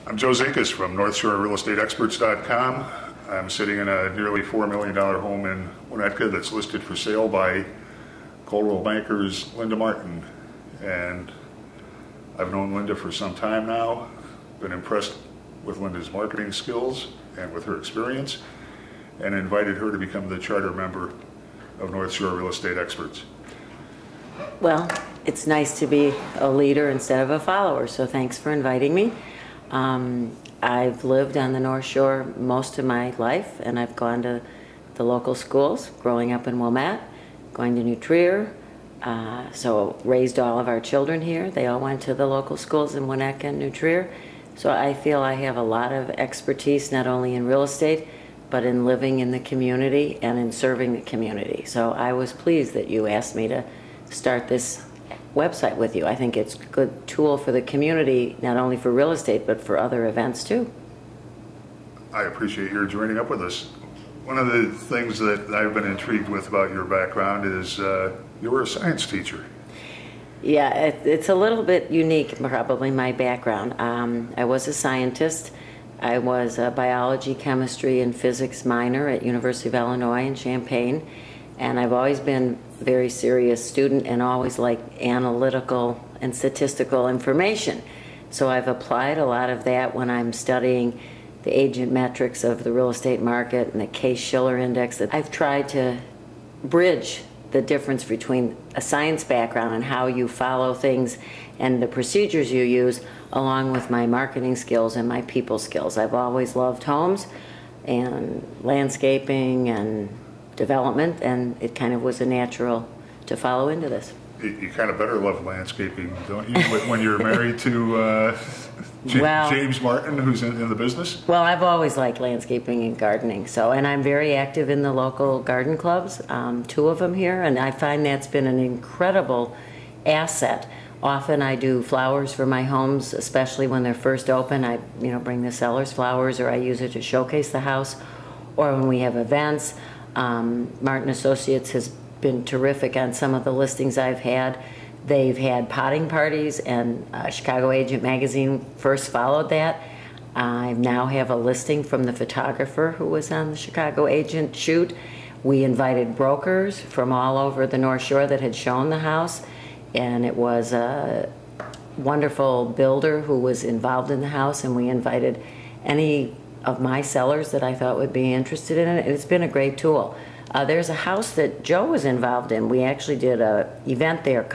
I'm Joe Zinkas from NorthShoreRealEstateExperts.com. I'm sitting in a nearly $4 million home in Winnetka that's listed for sale by Coldwell Banker's Linda Martin. And I've known Linda for some time now, been impressed with Linda's marketing skills and with her experience, and invited her to become the charter member of North Shore Real Estate Experts. Well, it's nice to be a leader instead of a follower, so thanks for inviting me. I've lived on the North Shore most of my life, and I've gone to the local schools, growing up in Wilmette, going to New Trier, so raised all of our children here. They all went to the local schools in Winnetka and New Trier. So I feel I have a lot of expertise, not only in real estate, but in living in the community and in serving the community. So I was pleased that you asked me to start this website with you. I think it's a good tool for the community, not only for real estate, but for other events too. I appreciate your joining up with us. One of the things that I've been intrigued with about your background is you were a science teacher. Yeah, it's a little bit unique, probably, my background. I was a scientist. I was a biology, chemistry, and physics minor at University of Illinois in Champaign. And I've always been a very serious student and always liked analytical and statistical information. So I've applied a lot of that when I'm studying the agent metrics of the real estate market and the Case-Shiller index. I've tried to bridge the difference between a science background and how you follow things and the procedures you use, along with my marketing skills and my people skills. I've always loved homes and landscaping and development, and it kind of was a natural to follow into this. You kind of better love landscaping, don't you, when you're married to James Martin, who's in the business? Well, I've always liked landscaping and gardening, and I'm very active in the local garden clubs, 2 of them here, and I find that's been an incredible asset. Often I do flowers for my homes, especially when they're first open. I bring the sellers flowers, or I use it to showcase the house, or when we have events. Martin Associates has been terrific on some of the listings I've had. They've had potting parties, and Chicago Agent Magazine first followed that. I now have a listing from the photographer who was on the Chicago Agent shoot. We invited brokers from all over the North Shore that had shown the house, and it was a wonderful builder who was involved in the house, and we invited any of my sellers that I thought would be interested in it. It's been a great tool. There's a house that Joe was involved in. We actually did an event there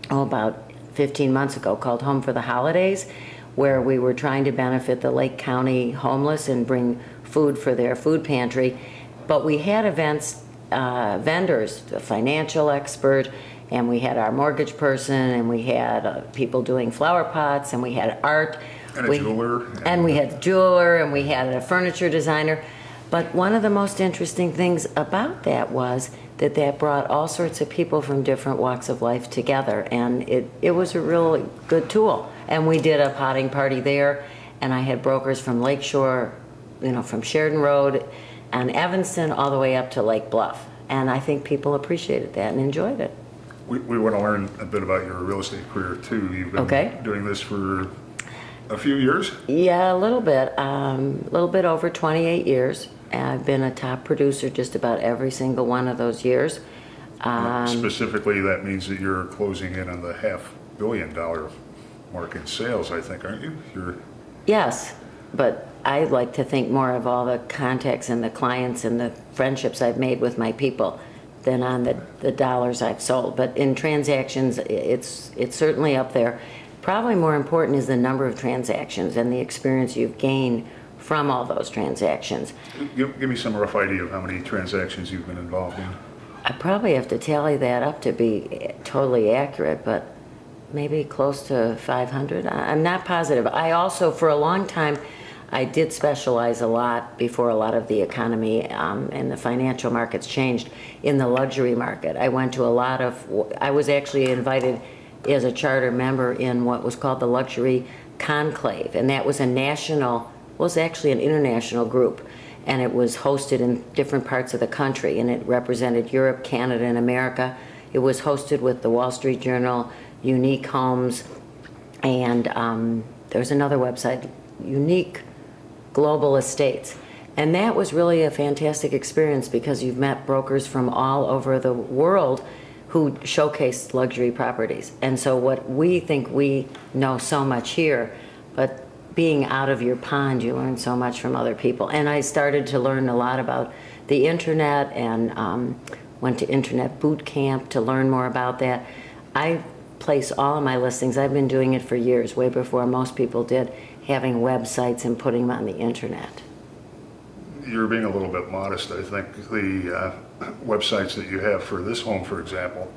about 15 months ago called Home for the Holidays, where we were trying to benefit the Lake County homeless and bring food for their food pantry. But we had events, vendors, a financial expert, and we had our mortgage person, and we had people doing flower pots, and we had art. And a jeweler. And we had a jeweler, and we had a furniture designer. But one of the most interesting things about that was that brought all sorts of people from different walks of life together, and it was a really good tool. And we did a potting party there, and I had brokers from Lakeshore, from Sheridan Road and Evanston all the way up to Lake Bluff. And I think people appreciated that and enjoyed it. We want to learn a bit about your real estate career too. You've been doing this for a few years? Yeah, a little bit over 28 years. I've been a top producer just about every single one of those years. Specifically, that means that you're closing in on the $500 million mark in sales, I think, aren't you? Yes, but I like to think more of all the contacts and the clients and the friendships I've made with my people than on the dollars I've sold. But in transactions, it's certainly up there. Probably more important is the number of transactions and the experience you've gained from all those transactions. Give me some rough idea of how many transactions you've been involved in. I probably have to tally that up to be totally accurate, but maybe close to 500. I'm not positive. I also, for a long time, I did specialize a lot before a lot of the economy and the financial markets changed in the luxury market. I went to I was actually invited as a charter member in what was called the Luxury Conclave, and that was actually an international group, and it was hosted in different parts of the country, and it represented Europe, Canada, and America. It was hosted with the Wall Street Journal, Unique Homes, and there's another website, unique global estates. And that was really a fantastic experience because you've met brokers from all over the world who showcase luxury properties. And so what we think we know so much here, but being out of your pond, you learn so much from other people. And I started to learn a lot about the internet and went to internet boot camp to learn more about that. I place all of my listings, I've been doing it for years, way before most people did, having websites and putting them on the internet. You're being a little bit modest. I think the websites that you have for this home, for example,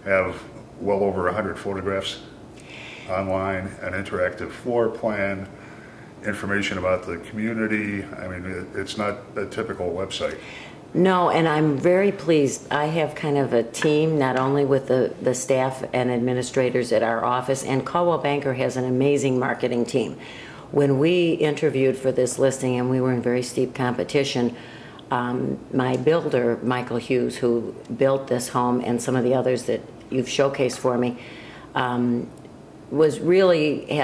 have well over 100 photographs online, an interactive floor plan, information about the community. I mean, it's not a typical website. No, and I'm very pleased. I have kind of a team, not only with the staff and administrators at our office, and Coldwell Banker has an amazing marketing team. When we interviewed for this listing, and we were in very steep competition, my builder, Michael Hughes, who built this home and some of the others that you've showcased for me, had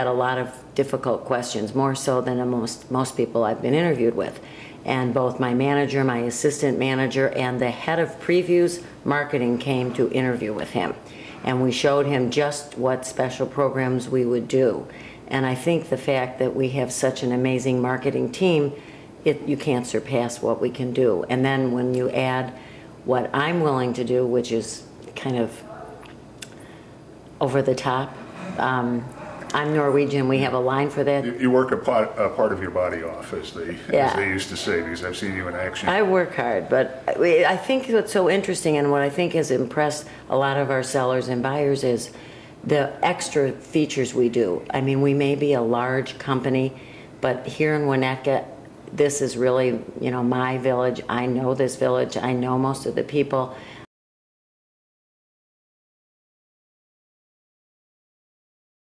a lot of difficult questions, more so than most people I've been interviewed with. And both my manager, my assistant manager, and the head of previews marketing came to interview with him. And we showed him just what special programs we would do. And I think the fact that we have such an amazing marketing team, you can't surpass what we can do. And then when you add what I'm willing to do, which is kind of over the top, I'm Norwegian. We have a line for that. You work a part of your body off, as they used to say, because I've seen you in action. I work hard, but I think what's so interesting and what I think has impressed a lot of our sellers and buyers is the extra features we do. I mean, we may be a large company, but here in Winnetka, this is really, my village. I know this village. I know most of the people.